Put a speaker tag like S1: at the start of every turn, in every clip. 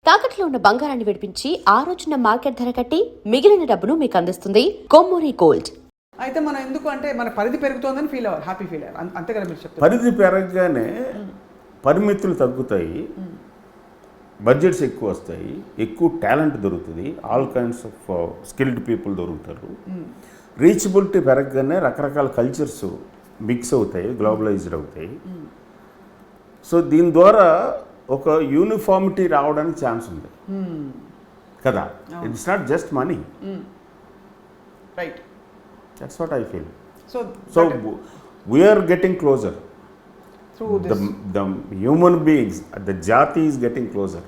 S1: తాకట్లో ఉన్న బంగారాన్ని విడిపించి ఆ రోజున మార్కెట్ ధర కట్టి మిగిలిన డబ్బును మీకు అందిస్తుంది కొమ్మూరి గోల్డ్.
S2: అయితే మనం ఎందుకు అంటే మన పరిధి పెరుగుతోందని ఫీల్ అవ్వాలి, హ్యాపీ ఫీల్ అవ్వాలి, అంతే కదా మీరు చెప్తారు.
S3: పరిధి పెరగగానే పరిమితులు తగ్గుతాయి, బడ్జెట్స్ ఎక్కువ వస్తాయి, ఎక్కువ టాలెంట్ దొరుకుతుంది, all kinds of skilled people దొరుకుతారు. రీచబిలిటీ పెరగగానే రకరకాల కల్చర్స్ మిక్స్ అవుతాయి, గ్లోబలైజ్డ్ అవుతాయి. సో దీని ద్వారా ఒక యూనిఫార్మిటీ రావడానికి ఛాన్స్ ఉంది కదా. It's not just money,
S2: right?
S3: That's what I feel.
S2: So
S3: we're getting closer,
S2: through this.
S3: the human beings, the jati is getting closer.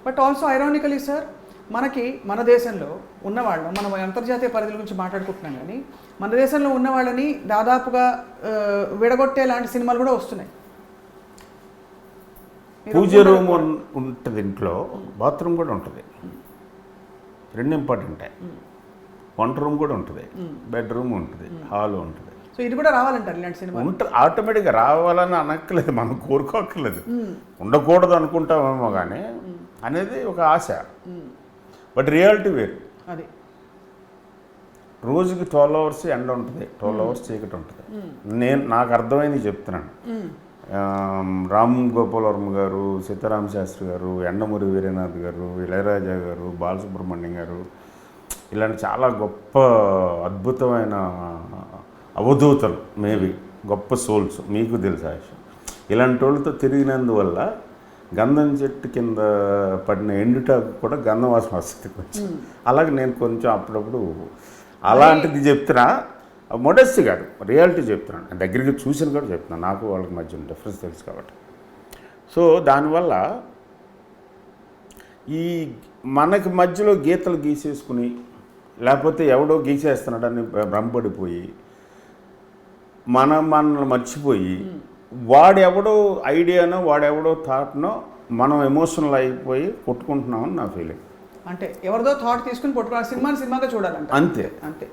S2: But also ironically sir, మనకి మన దేశంలో ఉన్నవాళ్ళు, మనం అంతర్జాతీయ పరిధుల గురించి మాట్లాడుకుంటున్నాం కానీ మన దేశంలో ఉన్న వాళ్ళని దాదాపుగా విడగొట్టే లాంటి సినిమాలు కూడా వస్తున్నాయి.
S3: పూజ రూమ్ ఉంటుంది, ఇంట్లో బాత్రూమ్ కూడా ఉంటుంది, రెండు ఇంపార్టెంట్. వంట రూమ్ కూడా ఉంటుంది, బెడ్రూమ్ ఉంటుంది, హాల్ ఉంటుంది.
S2: సో ఇది కూడా రావాలంటారు ఇలాంటి సినిమా.
S3: ఉంటుంది, ఆటోమేటిక్గా రావాలని అనక్కర్లేదు, మనం కోరుకోక్కర్లేదు. ఉండకూడదు అనుకుంటామేమో కానీ అనేది ఒక ఆశ. బట్ రియాలిటీ వేరు.
S2: అది
S3: రోజుకి 12 hours ఎండ ఉంటుంది, 12 hours చీకటి ఉంటుంది. నాకు అర్థమైంది చెప్తున్నాను. రామ్ గోపాల్ వర్మ గారు, సీతారామ శాస్త్రి గారు, ఎండమూరి వీరనాథ్ గారు, ఇళయరాజా గారు, బాలసుబ్రహ్మణ్యం గారు, ఇలాంటి చాలా గొప్ప అద్భుతమైన అవధూతలు, మేబీ గొప్ప సోల్స్, మీకు తెలుసా విషయం. ఇలాంటి వాళ్ళతో తిరిగినందువల్ల గంధం చెట్టు కింద పడిన ఎండుటాకు కూడా గంధం వాసన వస్తుంది కొంచెం. అలాగే నేను కొంచెం అప్పుడప్పుడు అలాంటిది చెప్తున్నా, మోడెస్టీ కాదు, రియాలిటీ చెప్తున్నాను. నేను దగ్గరికి చూసిన కూడా చెప్తున్నాను, నాకు వాళ్ళకి మధ్య డిఫరెన్స్ తెలుసు కాబట్టి. సో దానివల్ల ఈ మనకి మధ్యలో గీతలు గీసేసుకుని, లేకపోతే ఎవడో గీసేస్తున్నాడని భ్రమపడిపోయి మనల్ని మర్చిపోయి, వాడెవడో ఐడియానో వాడెవడో థాట్నో మనం ఎమోషనల్ అయిపోయి కొట్టుకుంటున్నామని నా ఫీలింగ్.
S2: అంటే ఎవరిదో థాట్ తీసుకుని కొట్టుకోవాలి, సినిమాగా చూడాలంటే
S3: అంతే
S2: అంతే.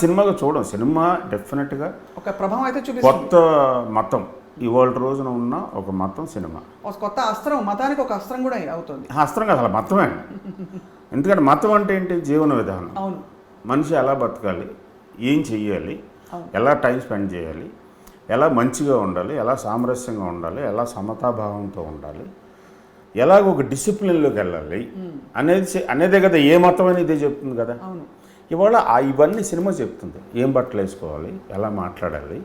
S3: సినిమాగా చూడం. సినిమా డెఫినెట్గా
S2: ఒక ప్రభావం అయితే చూపిస్తుంది.
S3: కొత్త మతం ఇవాళ రోజున ఉన్న ఒక మతం సినిమా,
S2: ఒక కొత్త అస్త్రం, మతానికి ఒక అస్త్రం కూడా అవుతుంది.
S3: అస్త్రం కాదు, అసలు మతమే. ఎందుకంటే మతం అంటే ఏంటి? జీవన విధానం.
S2: అవును.
S3: మనిషి ఎలా బతకాలి, ఏం చెయ్యాలి, ఎలా టైం స్పెండ్ చేయాలి, ఎలా మంచిగా ఉండాలి, ఎలా సామరస్యంగా ఉండాలి, ఎలా సమతాభావంతో ఉండాలి, ఎలాగ ఒక డిసిప్లిన్లోకి వెళ్ళాలి అనేదే కదా ఏ మతం అని ఇదే చెప్తుంది కదా.
S2: అవును.
S3: ఇవాళ ఇవన్నీ సినిమా చెప్తుంది. ఏం బట్టలు వేసుకోవాలి, ఎలా మాట్లాడాలి,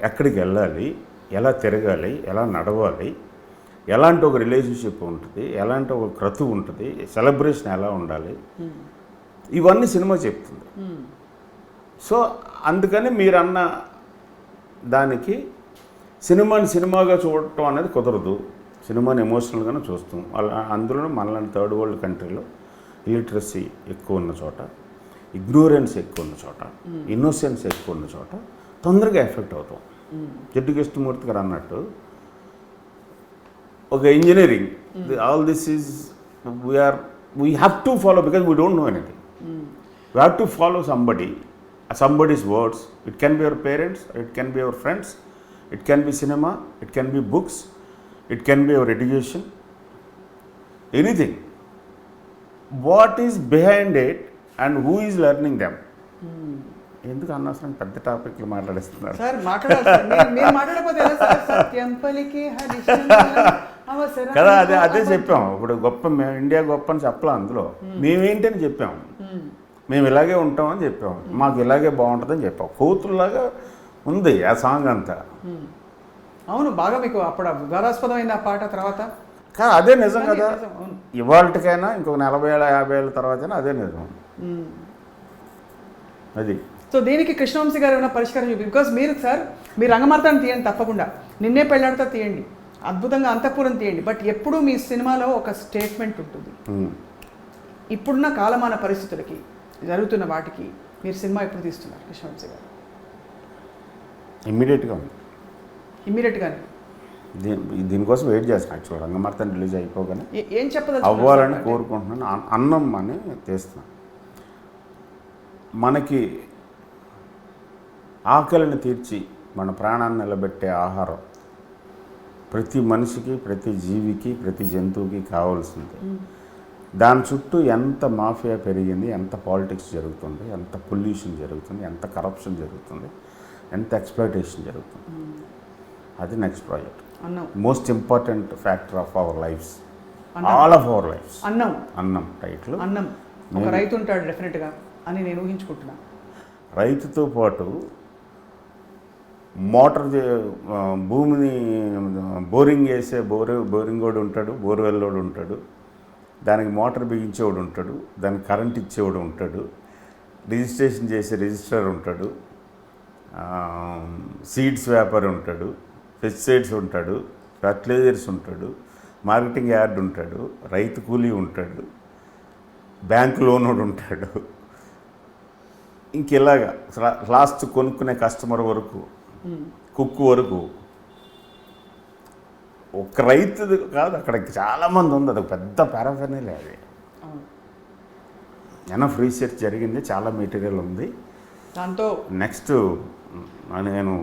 S3: ఎక్కడికి వెళ్ళాలి, ఎలా తిరగాలి, ఎలా నడవాలి, ఎలాంటి ఒక రిలేషన్షిప్ ఉంటుంది, ఎలాంటి ఒక క్రతువు ఉంటుంది, సెలబ్రేషన్ ఎలా ఉండాలి, ఇవన్నీ సినిమా చెప్తుంది. సో అందుకని మీరన్న దానికి సినిమాగా చూడటం అనేది కుదరదు. సినిమాని ఎమోషనల్గానే చూస్తాం. అందులో మనలాంటి థర్డ్ వరల్డ్ కంట్రీలో ఇలిటరసీ ఎక్కువ ఉన్న చోట, ఇగ్నోరెన్స్ ఎక్కువ ఉన్న చోట, ఇన్నోసెన్స్ ఎక్కువ ఉన్న చోట తొందరగా ఎఫెక్ట్ అవుతాం. జడ్డు కృష్ణమూర్తి గారు అన్నట్టు ఒక engineering, all this is we have to follow because we don't know anything. We have to follow somebody's words. It can be your parents, it can be your friends, it can be cinema, it can be books, it can be your education, anything. What is behind it and who is learning them? ఎందుకు అనవసరం పెద్ద టాపిక్లు మాట్లాడిస్తున్నారు
S2: sir? మాట్లాడకపోతే
S3: కదా. అదే చెప్పాం. ఇప్పుడు గొప్ప India గొప్ప అని చెప్పలే, అందులో మేమేంటని చెప్పాం. మేము ఇలాగే ఉంటామని చెప్పాం, మాకు ఇలాగే బాగుంటుందని చెప్పాం. కూతురులాగా ఉంది ఆ సాంగ్ అంతా.
S2: అవును, బాగా మీకు అప్పుడు వివాదాస్పదమైన పాట తర్వాత
S3: అదే నిజం కదా. ఇవాళకైనా ఇంకొక 40 ఏళ్ళ 50 ఏళ్ళ తర్వాత అదే నిజం. అది.
S2: సో దీనికి కృష్ణవంశీ గారు ఏమైనా పరిష్కారం చూపి, బికాస్ మీరు సార్ మీ రంగమార్తాన్ని తీయండి తప్పకుండా, నిన్నే పెళ్ళాడితే తీయండి, అద్భుతంగా అంతఃపురం తీయండి. బట్ ఎప్పుడూ మీ సినిమాలో ఒక స్టేట్మెంట్ ఉంటుంది. ఇప్పుడున్న కాలమాన పరిస్థితులకి, జరుగుతున్న వాటికి మీరు సినిమా ఎప్పుడు తీస్తున్నారు కృష్ణవంశీ గారు? ఇమ్మీడియట్గానే
S3: దీనికోసం వెయిట్ చేస్తాను. యాక్చువల్ రంగమార్తాన్ని రిలీజ్ అయిపోగానే
S2: ఏం చెప్పదు
S3: అవ్వాలని కోరుకుంటున్నాను. అన్నం అని తీస్తున్నాను. మనకి ఆకలిని తీర్చి మన ప్రాణాన్ని నిలబెట్టే ఆహారం ప్రతి మనిషికి, ప్రతి జీవికి, ప్రతి జంతువుకి కావాల్సింది. దాని చుట్టూ ఎంత మాఫియా పెరిగింది, ఎంత పాలిటిక్స్ జరుగుతుంది, ఎంత పొల్యూషన్ జరుగుతుంది, ఎంత కరప్షన్ జరుగుతుంది, ఎంత ఎక్స్‌ప్లాయిటేషన్ జరుగుతుంది. అది నెక్స్ట్ ప్రాజెక్ట్.
S2: అన్నం
S3: most important factor of our lives, all of our lives. Annam title.
S2: అన్నం ఒక రైతు ఉంటాడు డెఫినెట్గా అని నేను ఊహించుకుంటున్నా.
S3: రైతుతో పాటు మోటార్ భూమిని బోరింగ్ వేసే బోరింగ్ వాడు ఉంటాడు, బోర్వెల్ వాడు ఉంటాడు, దానికి మోటార్ బిగించేవాడు ఉంటాడు, దానికి కరెంట్ ఇచ్చేవాడు ఉంటాడు, రిజిస్ట్రేషన్ చేసే రిజిస్ట్రార్ ఉంటాడు, సీడ్స్ వ్యాపారి ఉంటాడు, పెస్టిసైడ్స్ ఉంటాడు, ఫర్టిలైజర్స్ ఉంటాడు, మార్కెటింగ్ యార్డ్ ఉంటాడు, రైతు కూలీ ఉంటాడు, బ్యాంక్ లోన్ వాడు ఉంటాడు, ఇంకెలాగా లాస్ట్ కొనుక్కునే కస్టమర్ వరకు, కుక్కు వరకు. ఒక రైతు కాదు, అక్కడ చాలామంది ఉంది. అది పెద్ద పారాఫెర్నలే. అది ఎనఫ్ రీసెర్చ్ జరిగింది, చాలా మెటీరియల్ ఉంది.
S2: దాంతో
S3: నెక్స్ట్ నేను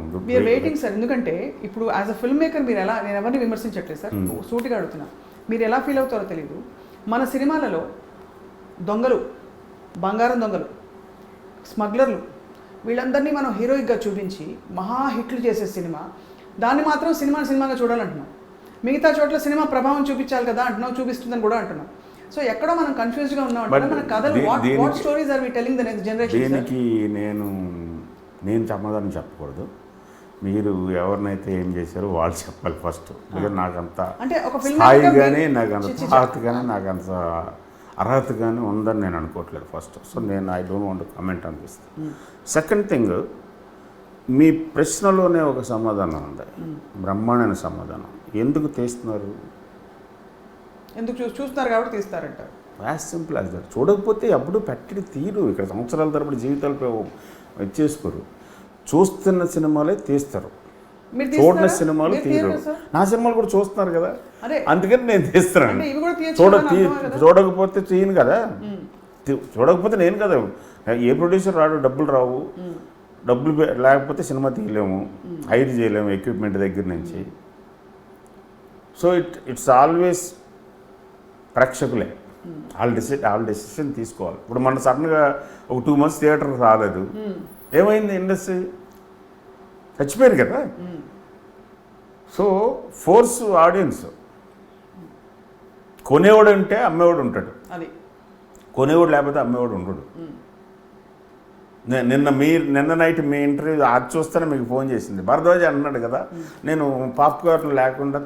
S2: వెయిటింగ్ సార్. ఎందుకంటే ఇప్పుడు యాజ్ అ ఫిల్మ్ మేకర్ మీరు ఎలా, నేను ఎవరిని విమర్శించట్లేదు సార్, సూటిగా అడుగుతున్నా, మీరు ఎలా ఫీల్ అవుతారో తెలియదు. మన సినిమాలలో దొంగలు, బంగారం దొంగలు, స్మగ్లర్లు, వీళ్ళందరినీ మనం హీరోయిక్గా చూపించి మహా హిట్లు చేసే సినిమా, దాన్ని మాత్రం సినిమాగా చూడాలంటున్నాం. మిగతా చోట్ల సినిమా ప్రభావం చూపించాలి కదా అంటున్నాం, చూపిస్తుందని కూడా అంటున్నాం. సో ఎక్కడో మనం కన్ఫ్యూజ్గా ఉన్నాం అంటే మన కథలు what stories are we telling the next generation.
S3: దీనికి నేను సమాధానం చెప్పకూడదు. మీరు ఎవరినైతే ఏం చేశారో వాళ్ళు చెప్పాలి ఫస్ట్. నాకంత
S2: అంటే ఒక
S3: స్థాయి కానీ, నాకంత తాహత కానీ, నాకంత అర్హత కానీ ఉందని నేను అనుకోవట్లేదు ఫస్ట్. సో నేను ఐ డోంట్ వాంట్ కమెంట్ అనిపిస్తుంది. సెకండ్ థింగ్, మీ ప్రశ్నలోనే ఒక సమాధానం ఉంది, బ్రహ్మాండమైన సమాధానం. ఎందుకు తీస్తున్నారు?
S2: ఎందుకు చూస్తున్నారు కాబట్టి తీస్తారంటారు.
S3: As simple as that. చూడకపోతే అప్పుడు పెట్టడి తీరు. ఇక్కడ సంవత్సరాల తరబడి జీవితాలు ఇచ్చేసుకోరు. చూస్తున్న సినిమాలే తీస్తారు, చూడని సినిమాలు తీరు. నా సినిమాలు కూడా చూస్తున్నారు కదా, అందుకని నేను తీస్తున్నాను. చూడకపోతే తీయను కదా, చూడకపోతే నేను కదా. ఏ ప్రొడ్యూసర్ రాడు, డబ్బులు రావు, డబ్బులు లేకపోతే సినిమా తీయలేము, హైర్ చేయలేము ఎక్విప్మెంట్ దగ్గర నుంచి. సో ఇట్స్ ఆల్వేస్ ప్రేక్షకులే వాళ్ళ డెసిషన్ తీసుకోవాలి. ఇప్పుడు మన సడన్గా ఒక 2 months థియేటర్ రాలేదు, ఏమైంది? ఇండస్ట్రీ చచ్చిపోయారు కదా. So force audience. కొనేవాడు ఉంటే అమ్మేవాడు ఉంటాడు, కొనేవాడు లేకపోతే అమ్మేవాడు ఉండడు. నిన్న నైట్ మీ ఇంటర్వ్యూ అది చూస్తేనే మీకు ఫోన్ చేసింది. భరద్వాజ్ అన్నాడు కదా, నేను పాప్కార్న్ లేకుండా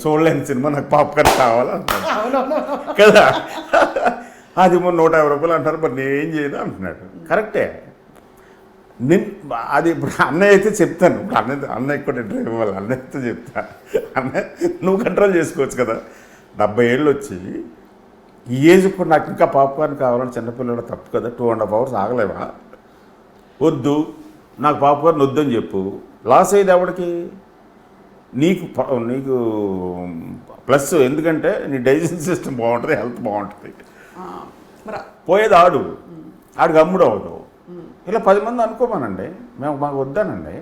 S3: చూడలేని సినిమా, నాకు పాప్కార్న్ కావాలన్నాడు కదా. అది 150 రూపాయలు అంటారు, మరి నేనేం చేయను అంటున్నాడు. కరెక్టే. అది ఇప్పుడు అన్నయ్య అయితే చెప్తాను. ఇప్పుడు అన్నయ్య కూడా ఇంటర్వ్యూ ఇవ్వాలి, అన్నయ్యతో చెప్తా. అన్నయ్య నువ్వు కంట్రోల్ చేసుకోవచ్చు కదా. 70 ఏళ్ళు వచ్చి ఈ ఏజ్ ఇప్పుడు నాకు ఇంకా పాప్కార్న్ కావాలని చిన్నపిల్లలు తప్పు కదా. 2.5 hours ఆగలేవా? వద్దు, నాకు పాప్కార్న్ వద్దని చెప్పు. లాస్ అయ్యేది ఎవరికి? నీకు ప్లస్. ఎందుకంటే నీ డైజెషన్ సిస్టమ్ బాగుంటుంది, హెల్త్ బాగుంటుంది. పోయేది ఆడికి అమ్ముడు అవ్వదు. ఇలా 10 మంది అనుకోమానండి, మాకు వద్దానండి.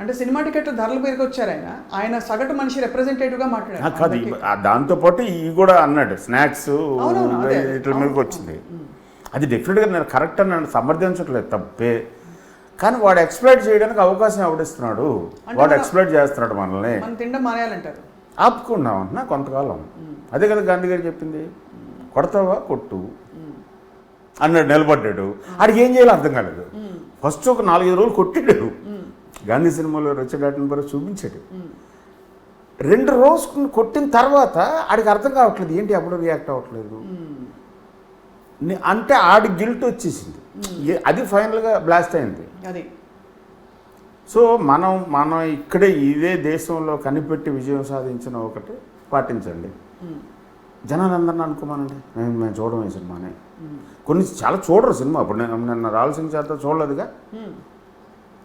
S2: అంటే సినిమా టికెట్ ధరలు పెరిగి వచ్చారు. ఆయన సగటు మనిషి రిప్రజెంటేటివ్గా మాట్లాడారు.
S3: కాదు, దాంతోపాటు ఇవి కూడా అన్నాడు, స్నాక్స్ ఇట్ల మీదకి వచ్చింది. అది డెఫినెట్గా నేను కరెక్ట్ అని నన్ను సమర్థించట్లేదు, తప్పే. కానీ వాడు ఎక్స్ప్లైట్ చేయడానికి అవకాశం ఎవడిస్తున్నాడు? వాడు ఎక్స్ప్లైట్ చేస్తున్నాడు మనల్ని.
S2: తినడం మానేయాలంటారు.
S3: ఆపుకున్నాం అంటున్నా కొంతకాలం. అదే కదా గాంధీ గారు చెప్పింది, కొడతావా కొట్టు అన్నాడు, నిలబడ్డాడు. ఆడికి ఏం చేయాలో అర్థం కాలేదు. ఫస్ట్ ఒక 4-5 రోజులు కొట్టాడు. గాంధీ సినిమాలో రిచర్డ్ అటెన్బరో చూపించాడు. 2 రోజులు కొట్టిన తర్వాత ఆడికి అర్థం కావట్లేదు, ఏంటి అప్పుడు రియాక్ట్ అవ్వట్లేదు అంటే ఆడి గిల్ట్ వచ్చేసింది. అది ఫైనల్గా బ్లాస్ట్ అయింది. సో మనం ఇక్కడే ఇదే దేశంలో కనిపెట్టి విజయం సాధించిన ఒకటి పాటించండి. జనాలందరినీ అనుకోమానండి, మేము చూడడం ఈ సినిమానే. కొన్ని చాలా చూడరు సినిమా. ఇప్పుడు నిన్న రాయలసీమ చేత చూడలేదుగా,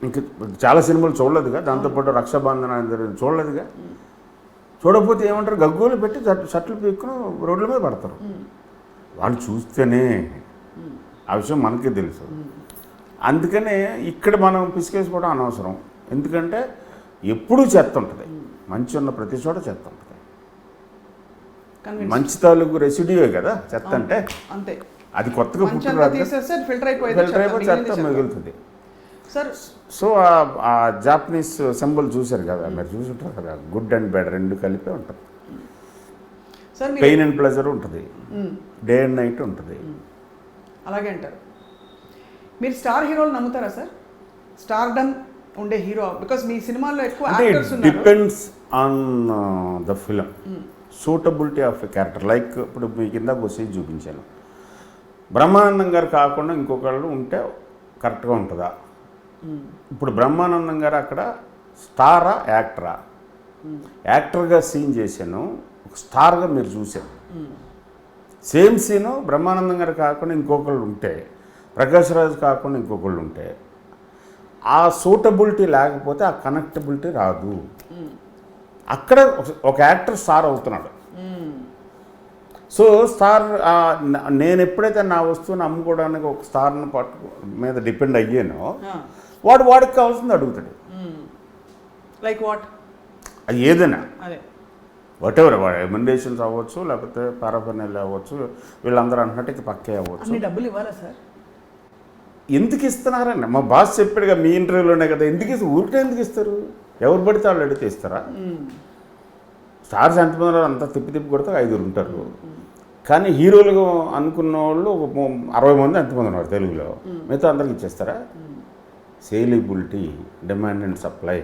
S3: ఇంక చాలా సినిమాలు చూడలేదుగా, దాంతోపాటు రక్షాబంధన చూడలేదుగా. చూడకపోతే ఏమంటారు, గగ్గోలు పెట్టి షర్ట్లు పీక్కుని రోడ్ల మీద పడతారు. వాళ్ళు చూస్తేనే ఆ విషయం మనకే తెలుసు. అందుకనే ఇక్కడ మనం పిసికేసుకోవడం అనవసరం. ఎందుకంటే ఎప్పుడూ చెత్త ఉంటుంది, మంచి ఉన్న ప్రతి చోట చెత్త ఉంటుంది.
S2: Convinced.
S3: మంచి తాలూకు రెసిడ్యూయే కదా చెత్త అంటే,
S2: అంతే.
S3: అది కొత్తగా
S2: మంచి
S3: పుట్టిన
S2: అంతా తీసేస్తే ఫిల్టర్ అయిపోయింది,
S3: చెత్త మిగులుతుంది.
S2: సార్.
S3: సో ఆ జాపనీస్ సింబల్ చూశారు కదా, మీరు చూసుంటారు కదా, గుడ్ అండ్ బ్యాడ్ రెండు కలిపే ఉంటుంది.
S2: సార్
S3: పెయిన్ అండ్ ప్లెజర్ ఉంటుంది, డే అండ్ నైట్ ఉంటుంది.
S2: అలాగే అంటారు. మీరు స్టార్ హీరోలు నమ్ముతారా సార్? స్టార్డమ్ ఉండే హీరో, బికాస్ మీ సినిమాల్లో ఎక్కువ
S3: అంటే
S2: యాక్టర్స్ ఉన్నారు.
S3: Depends on the film, suitability of a character. Like ఇప్పుడు మీ కింద వచ్చి చూపించాను, బ్రహ్మానందం గారు కాకుండా ఇంకొకళ్ళు ఉంటే కరెక్ట్గా ఉంటుందా? ఇప్పుడు బ్రహ్మానందం గారు అక్కడ స్టారా యాక్టరా? యాక్టర్గా సీన్ చేశాను, ఒక స్టార్గా మీరు చూశారు. సేమ్ సీను బ్రహ్మానందం గారు కాకుండా ఇంకొకళ్ళు ఉంటే, ప్రకాష్ రాజ్ కాకుండా ఇంకొకళ్ళు ఉంటే, ఆ సూటబిలిటీ లేకపోతే ఆ కనెక్టబిలిటీ రాదు. అక్కడ ఒక యాక్టర్ స్టార్ అవుతున్నాడు. సో స్టార్, నేను ఎప్పుడైతే నా వస్తువుని అమ్ముకోవడానికి ఒక స్టార్ని మీద డిపెండ్ అయ్యానో, వాడికి కావాల్సింది అడుగుతాడు.
S2: Like what?
S3: అది ఏదైనా,
S2: అదే
S3: వాట్ ఎవర్, వాడు ఎమెండేషన్స్ అవ్వచ్చు, లేకపోతే పారాఫర్నల్ అవ్వచ్చు, వీళ్ళందరూ అన్నట్టు పక్కే అవ్వచ్చు.
S2: అన్ని డబ్బులు ఇవ్వాలా సార్?
S3: ఎందుకు ఇస్తున్నారండి? మా బాస్ చెప్పాడుగా మీ ఇంటర్వ్యూలోనే కదా, ఎందుకు ఇస్తారు? ఊరికే ఎందుకు ఇస్తారు? ఎవరు పడితే వాళ్ళు అడిగితే ఇస్తారా? స్టార్స్ ఎంతమంది ఉన్నారు, అంతా తిప్పి కొడితే 5 ఉంటారు. కానీ హీరోలుగా అనుకున్న వాళ్ళు ఒక 60 మంది ఎంతమంది ఉన్నారు తెలుగులో, మిగతా అందరికి ఇచ్చేస్తారా? సేలిబిలిటీ, డిమాండ్ అండ్ సప్లై